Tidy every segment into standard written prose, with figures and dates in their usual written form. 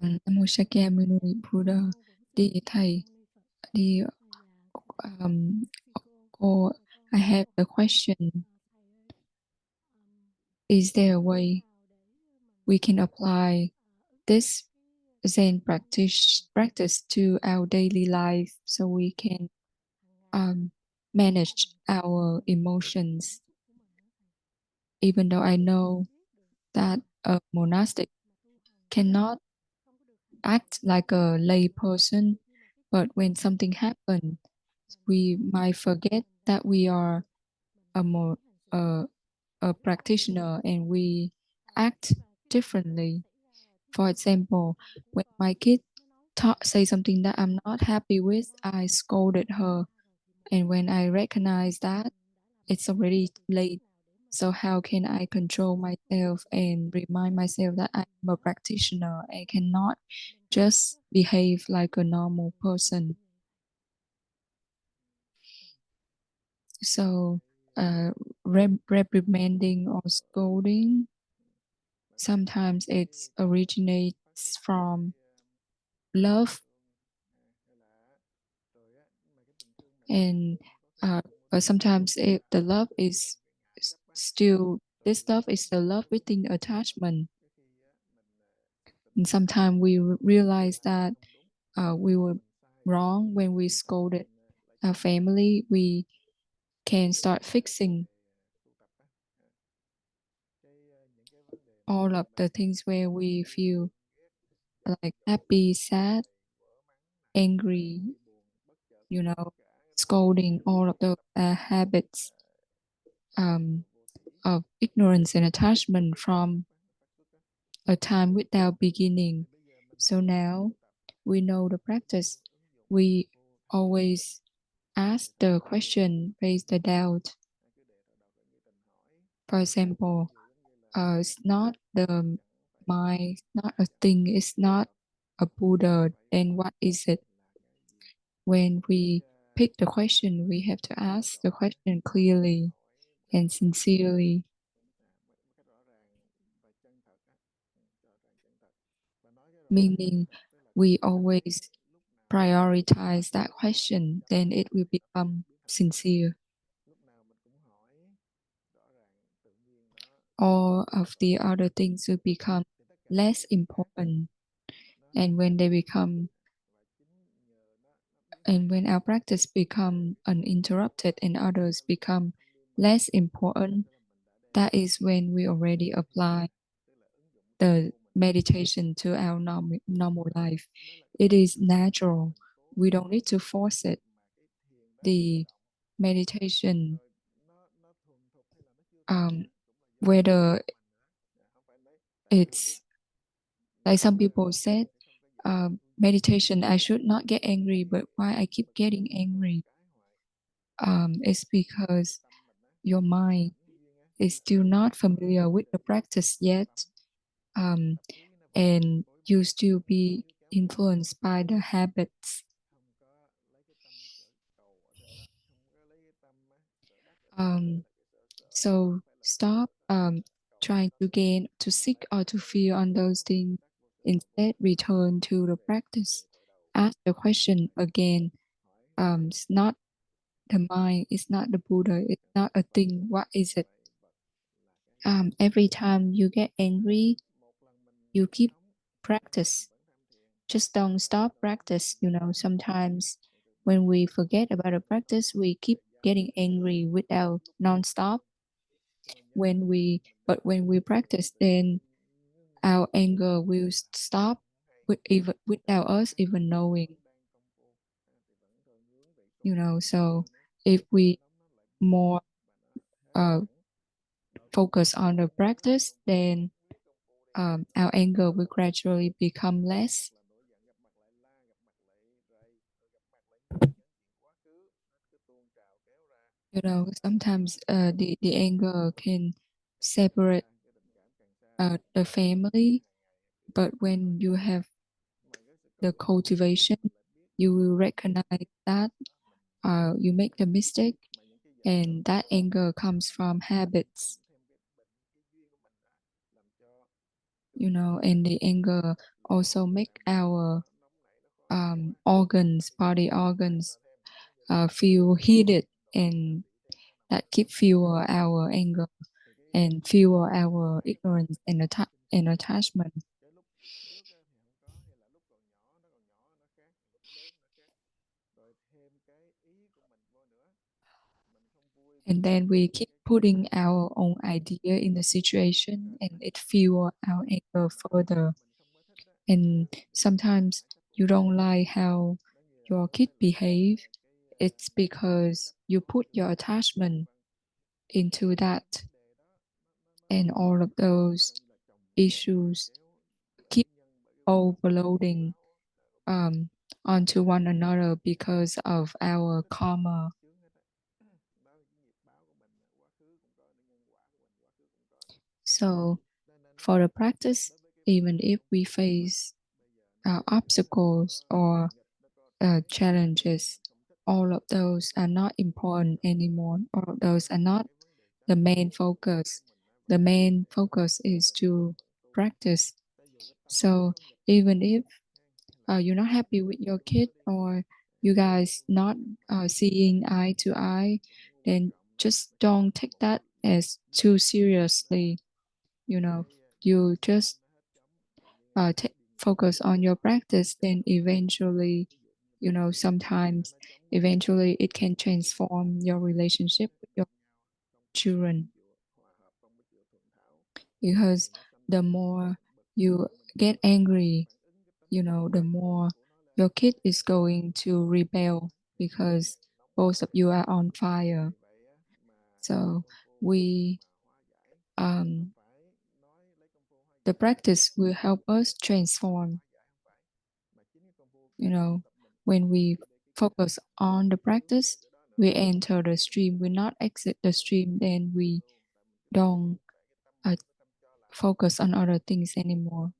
Namo Shakyamuni Buddha. Dear thầy, dear um, cô, I have a question. Is there a way we can apply this Zen practice to our daily life so we can manage our emotions? Even though I know that a monastic cannot act like a lay person, but when something happens, we might forget that we are a more a, a practitioner and we act differently. For example, when my kid say something that I'm not happy with, I scolded her, and when I recognize that, it's already late. So how can I control myself and remind myself that I'm a practitioner and cannot just behave like a normal person? So reprimanding or scolding, sometimes it originates from love, and but sometimes the love is still, this love is the love within attachment. And sometimes we realize that we were wrong when we scolded our family. We can start fixing all of the things where we feel like happy, sad, angry, scolding, all of those habits of ignorance and attachment from a time without beginning. So now we know the practice. We always ask the question, raise the doubt. For example, it's not the mind, not a thing, it's not a Buddha, then what is it? When we pick the question, we have to ask the question clearly and sincerely, meaning we always prioritize that question, then it will become sincere. All of the other things will become less important. And when they become, and when our practice become uninterrupted and others become less important, that is when we already apply the meditation to our normal life. It is natural. We don't need to force it. The meditation, whether it's like some people said, meditation, I should not get angry, but why I keep getting angry? It's because your mind is still not familiar with the practice yet, and you still be influenced by the habits. So stop trying to gain, to seek, or to feel on those things. Instead, return to the practice. Ask the question again. It's not the mind, it's not the Buddha, it's not a thing. What is it? Every time you get angry, you keep practice. Just don't stop practice. Sometimes when we forget about the practice, we keep getting angry without non-stop. When we practice, then our anger will stop without us even knowing. So if we more focus on the practice, then our anger will gradually become less. Sometimes the anger can separate the family, but when you have the cultivation, you will recognize that you make the mistake, and that anger comes from habits. and the anger also make our body organs feel heated, and that keep fuel our anger and fuel our ignorance and attachment. And then we keep putting our own idea in the situation, and it fuel our anger further. And sometimes you don't like how your kid behave. It's because you put your attachment into that, and all of those issues keep overloading onto one another because of our karma. So for the practice, even if we face obstacles or challenges, all of those are not important anymore. All of those are not the main focus. The main focus is to practice. So even if you're not happy with your kid, or you guys not seeing eye to eye, then just don't take that as too seriously. You just focus on your practice, then eventually, sometimes eventually it can transform your relationship with your children. Because the more you get angry, the more your kid is going to rebel, because both of you are on fire. So we the practice will help us transform. When we focus on the practice, we enter the stream. We not exit the stream, then we don't focus on other things anymore.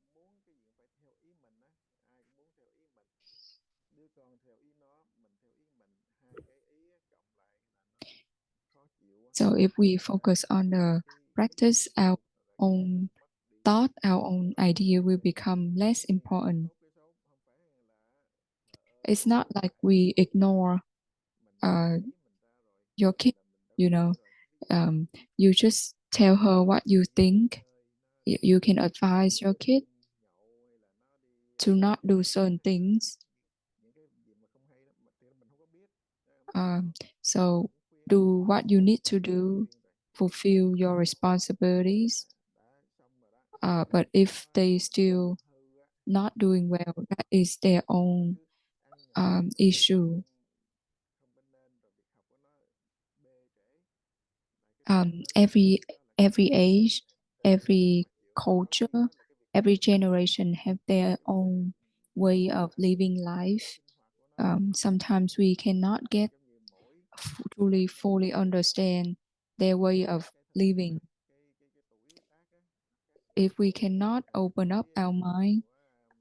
So if we focus on the practice, our own thought, our own idea will become less important. It's not like we ignore your kid, you know. You just tell her what you think. You can advise your kid to not do certain things. So do what you need to do, fulfill your responsibilities. But if they still not doing well, that is their own issue. Every age, every culture, every generation have their own way of living life. Sometimes we cannot get truly fully understand their way of living. If we cannot open up our mind,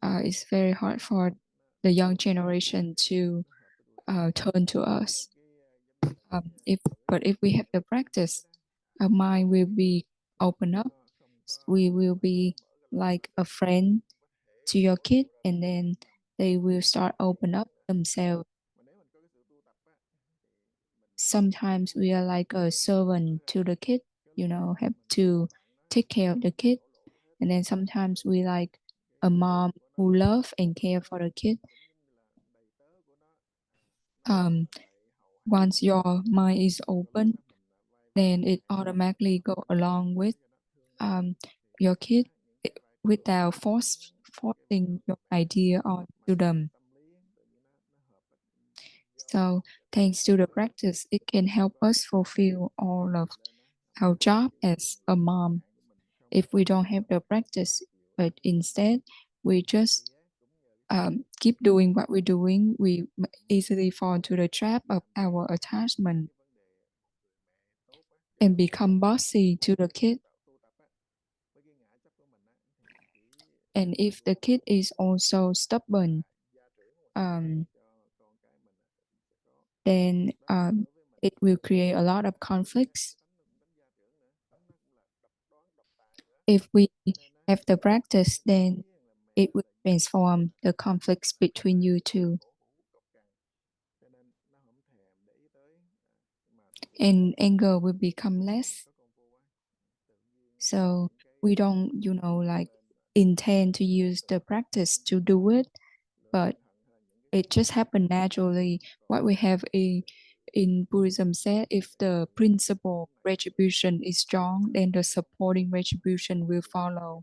it's very hard for the young generation to turn to us. But if we have the practice, our mind will be open up. We will be like a friend to your kid, and then they will start open up themselves. Sometimes we are like a servant to the kid, have to take care of the kid. And then sometimes we like a mom who love and care for the kid. Once your mind is open, then it automatically go along with your kid without forcing your idea onto them. So thanks to the practice, it can help us fulfill all of our job as a mom. If we don't have the practice, but instead we just keep doing what we're doing, we easily fall into the trap of our attachment and become bossy to the kid. And if the kid is also stubborn, then it will create a lot of conflicts. If we have the practice, then it will transform the conflicts between you two. And anger will become less. So we don't, like intend to use the practice to do it, but it just happened naturally. What we have in Buddhism said, if the principle retribution is strong, then the supporting retribution will follow.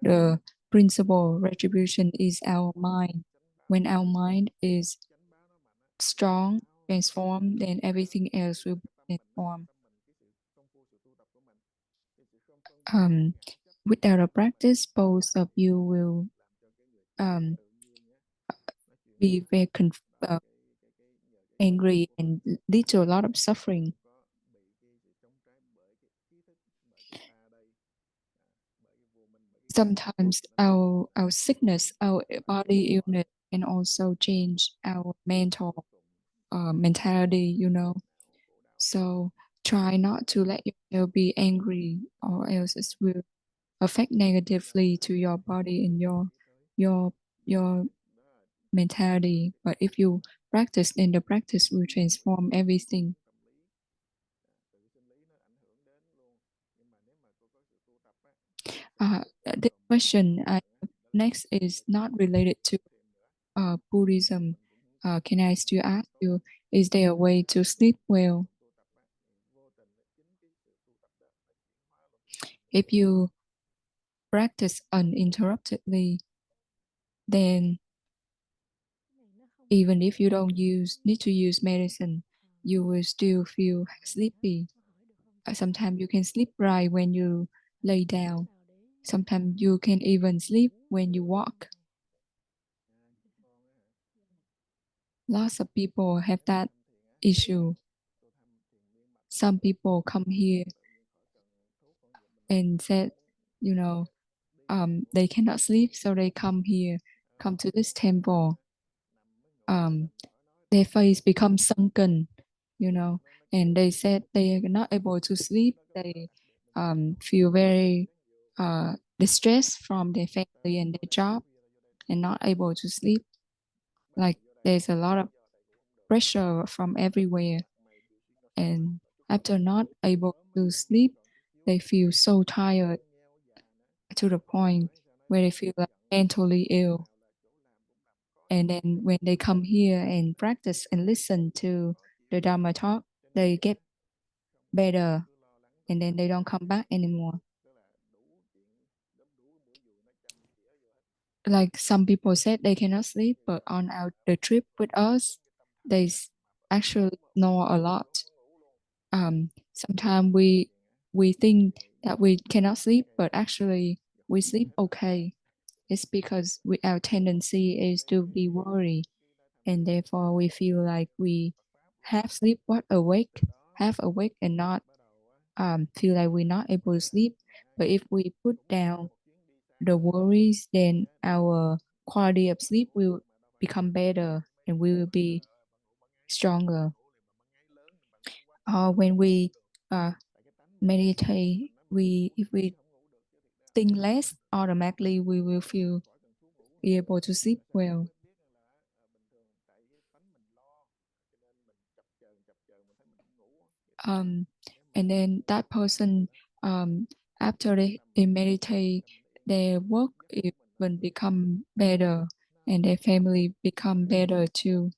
The principle retribution is our mind. When our mind is strong, transformed, then everything else will be transformed. Without a practice, both of you will um, be very angry and lead to a lot of suffering. Sometimes our sickness, our body illness can also change our mental mentality, So try not to let yourself be angry, or else it will affect negatively to your body and your your mentality. But if you practice, then the practice will transform everything. This question next is not related to Buddhism. Can I still ask you, is there a way to sleep well? If you practice uninterruptedly, then even if you don't need to use medicine, you will still feel sleepy. Sometimes you can sleep right when you lay down. Sometimes you can even sleep when you walk. Lots of people have that issue. Some people come here and said, you know, they cannot sleep, so they come here, come to this temple. Their face becomes sunken, and they said they are not able to sleep. They feel very distressed from their family and their job, and not able to sleep. Like there's a lot of pressure from everywhere, and after not able to sleep, they feel so tired to the point where they feel like mentally ill. And then when they come here and practice and listen to the Dharma talk, they get better, and then they don't come back anymore. Like some people said they cannot sleep, but on the trip with us, they actually snore a lot. Sometimes we think that we cannot sleep, but actually we sleep okay. It's because our tendency is to be worried, and therefore we feel like we half sleep, half awake, and not feel like we're not able to sleep. But if we put down the worries, then our quality of sleep will become better, and we will be stronger. When we uh, meditate, if we think less, automatically we will be able to sleep well. And then that person, after they meditate, their work even become better, and their family become better too.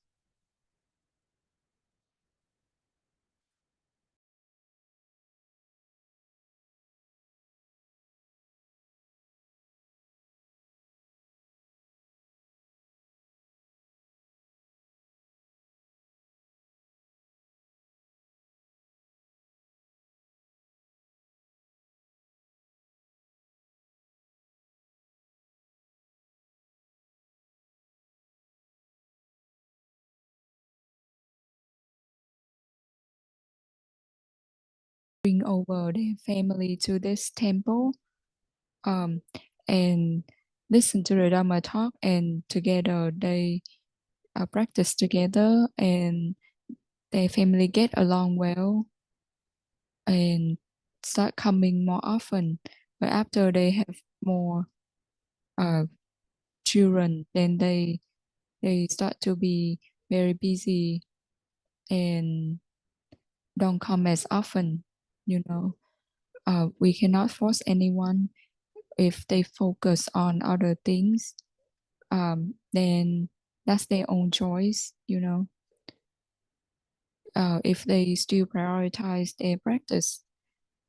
Bring over their family to this temple, um, and listen to the Dharma talk, and together they practice together, and their family get along well and start coming more often. But after they have more children, then they start to be very busy and don't come as often, you know. We cannot force anyone. If they focus on other things, then that's their own choice, you know. If they still prioritize their practice,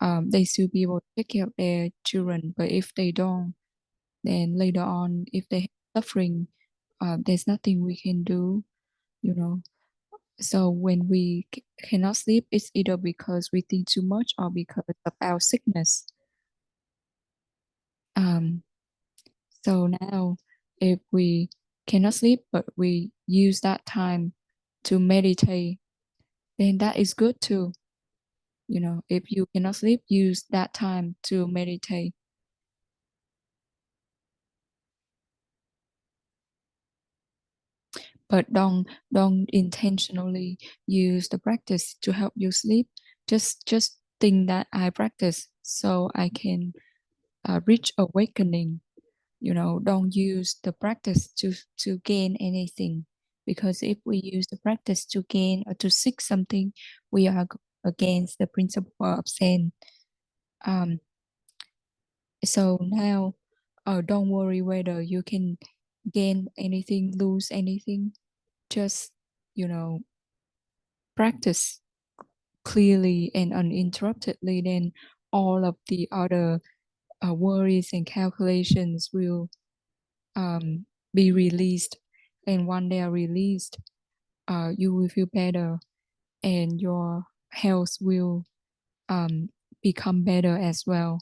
they still be able to take care of their children. But if they don't, then later on, if they have suffering, there's nothing we can do, you know. So when we cannot sleep, it's either because we think too much or because of our sickness. Um, so now, if we cannot sleep, but we use that time to meditate, then that is good too. You know, if you cannot sleep, use that time to meditate. But don't intentionally use the practice to help you sleep. Just think that I practice so I can reach awakening. You know, don't use the practice to gain anything, because if we use the practice to gain or to seek something, we are against the principle of Zen. Um, so now, don't worry whether you can gain anything, lose anything. Just, you know, practice clearly and uninterruptedly, then all of the other worries and calculations will be released. And when they are released, you will feel better and your health will become better as well.